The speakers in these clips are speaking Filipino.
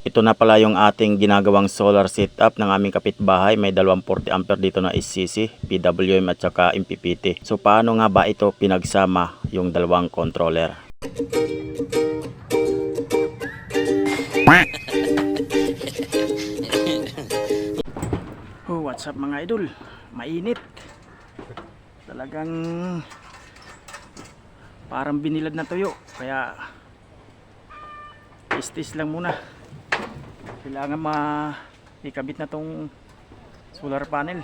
Ito na pala yung ating ginagawang solar setup ng aming kapitbahay. May 240 ampere dito na SCC, PWM at saka MPPT. So paano nga ba ito pinagsama yung dalawang controller? Oh, what's up mga idol? Mainit. Talagang parang binilad na tuyo. Kaya istis lang muna. Kailangan ikabit na tong solar panel.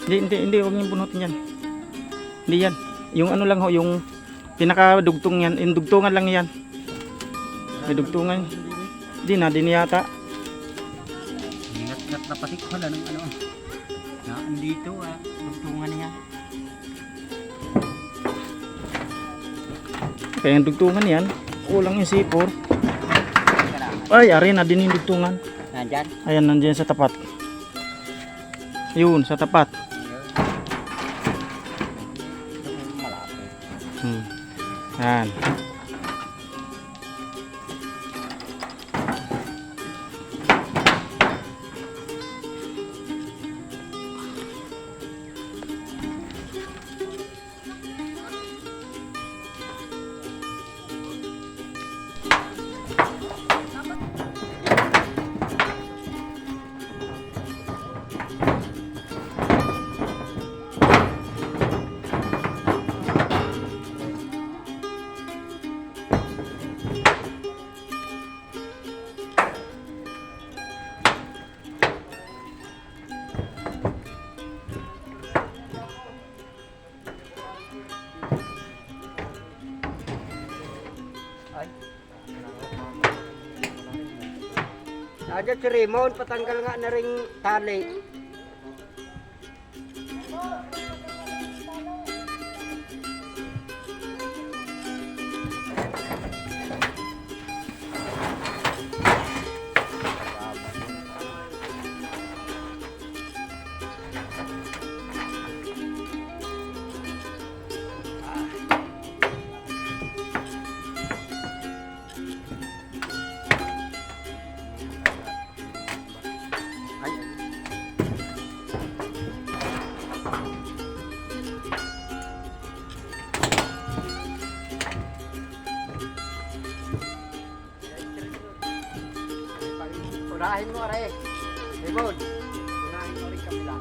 Hindi, huwag niyong bunutin yan. Hindi yan. Yung ano lang ho, yung pinakadugtong yan, yung dugtungan lang yan. May dugtungan. Hindi yata. Ngat na patik pala ng ano. Andito dugtungan niya. Kaya yung dugtungan yan, kulang yung C4. Ay, ari na din yung dugtungan. Nandyan? Ayan, nandiyan sa tapat. Yun, sa tapat. Yan. Aja si Raymond, patanggal nga na ring tali. Unahin mo rin. Raymond, unahin mo rin kabila.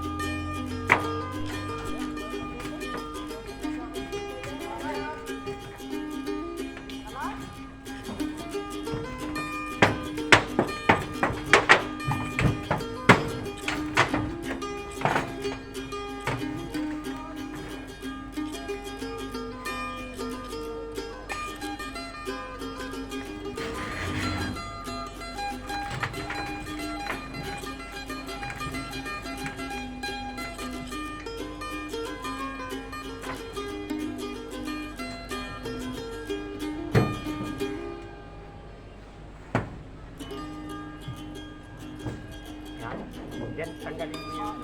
Yan, tanggalin mo yan.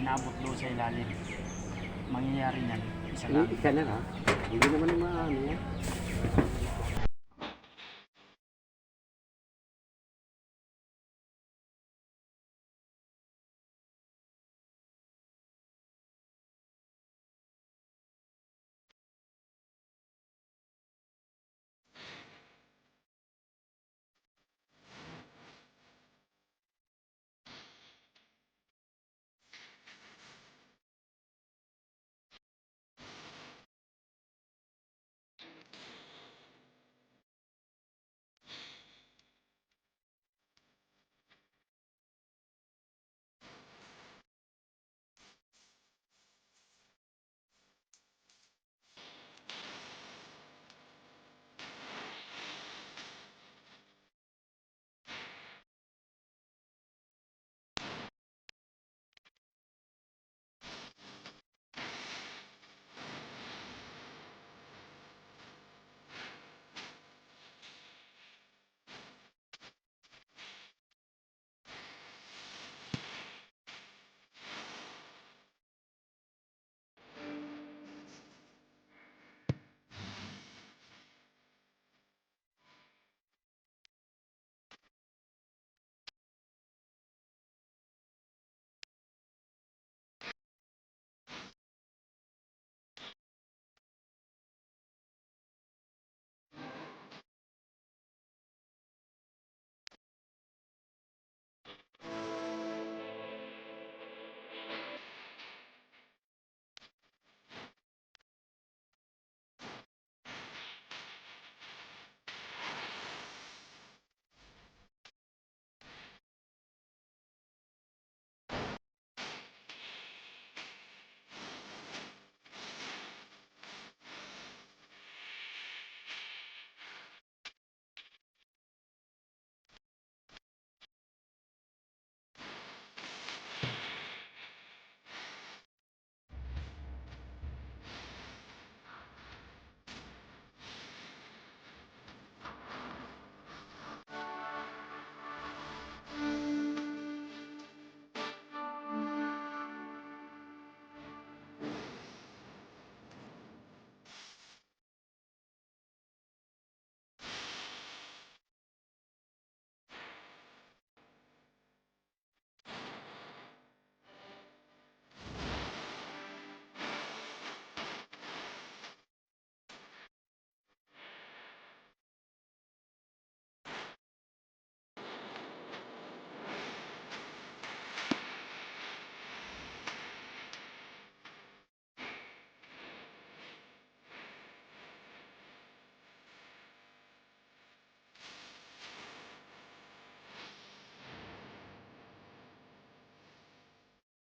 inaabot doon sa ilalim. Mangyayari niyan, isa lang. Isa na ha. Hindi naman maano yan.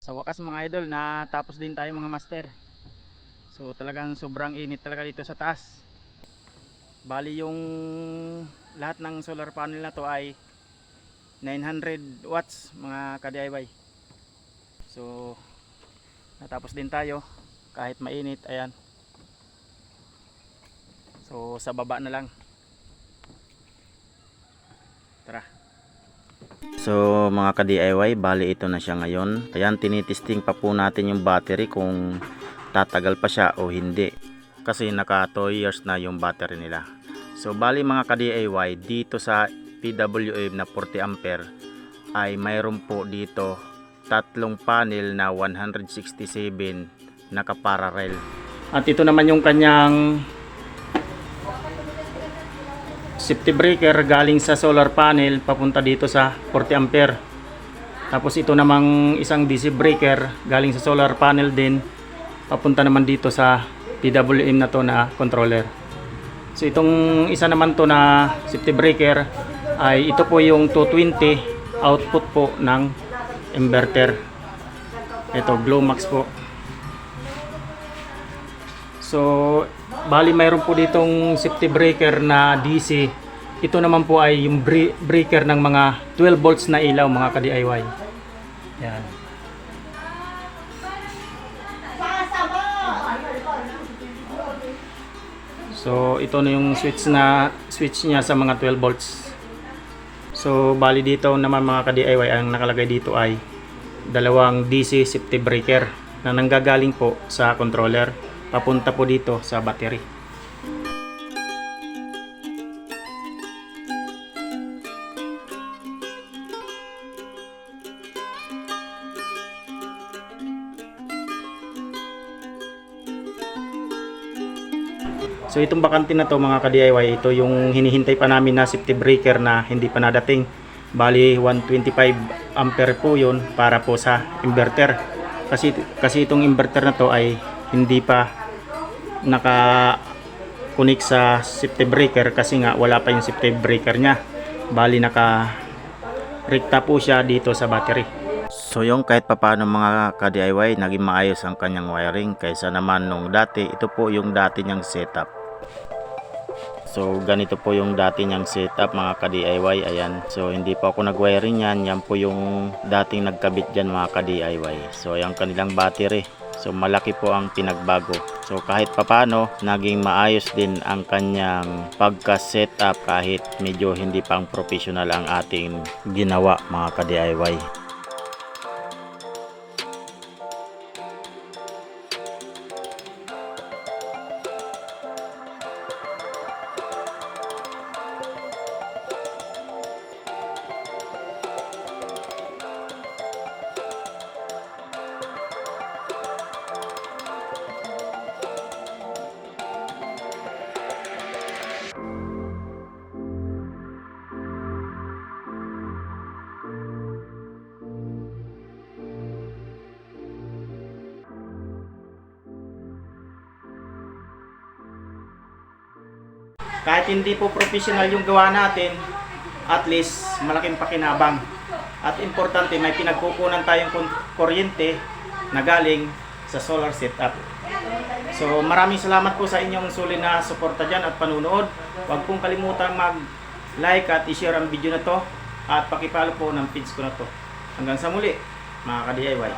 Sa wakas mga idol, natapos din tayo mga master. So talagang sobrang init talaga dito sa taas. Bali yung lahat ng solar panel na to ay 900 watts mga ka-DIY. So natapos din tayo kahit mainit, ayan. So sa baba na lang. Tara. So mga ka-DIY, bali ito na siya ngayon. Ayan, tinitesting pa po natin yung battery kung tatagal pa siya o hindi. Kasi naka 2 years na yung battery nila. So bali mga ka-DIY, dito sa PWM na 40 ampere ay mayroon po dito tatlong panel na 167 naka-parallel. At ito naman yung kanyang safety breaker galing sa solar panel papunta dito sa 40 ampere. Tapos ito namang isang DC breaker galing sa solar panel din papunta naman dito sa PWM na to na controller. So itong isa naman to na safety breaker ay ito po yung 220 output po ng inverter. Ito Glowmax po. So bali mayroon po ditong safety breaker na DC. Ito naman po ay yung breaker ng mga 12 volts na ilaw mga ka-DIY. Yan. So ito na yung switch niya sa mga 12 volts. So bali dito naman mga ka-DIY ang nakalagay dito ay dalawang DC safety breaker na nanggagaling po sa controller papunta po dito sa battery. So itong bakante na to mga ka-DIY, ito yung hinihintay pa namin na safety breaker na hindi pa nadating. Bali 125 ampere po yun para po sa inverter. Kasi itong inverter na to ay hindi pa naka-connect sa safety breaker kasi nga wala pa yung safety breaker niya. Bali naka-rekta po siya dito sa battery. So yung kahit papaano mga ka-DIY, naging maayos ang kanyang wiring kaysa naman nung dati. Ito po yung dati niyang setup. So ganito po yung dati niyang setup mga ka-DIY. Ayan. So hindi pa ako nag-wiring yan. Yan po yung dating nagkabit dyan mga ka-DIY. So yung kanilang battery. So malaki po ang pinagbago. So kahit papano naging maayos din ang kanyang pagka-setup kahit medyo hindi pang professional ang ating ginawa mga ka-DIY. Kahit hindi po professional yung gawa natin, at least malaking pakinabang. At importante, may pinagkukunan tayong kuryente na galing sa solar setup. So maraming salamat po sa inyong sulit na suporta dyan at panunood. Huwag pong kalimutan mag-like at i-share ang video na to at pakipalo po ng feeds ko na to. Hanggang sa muli mga ka-DIY.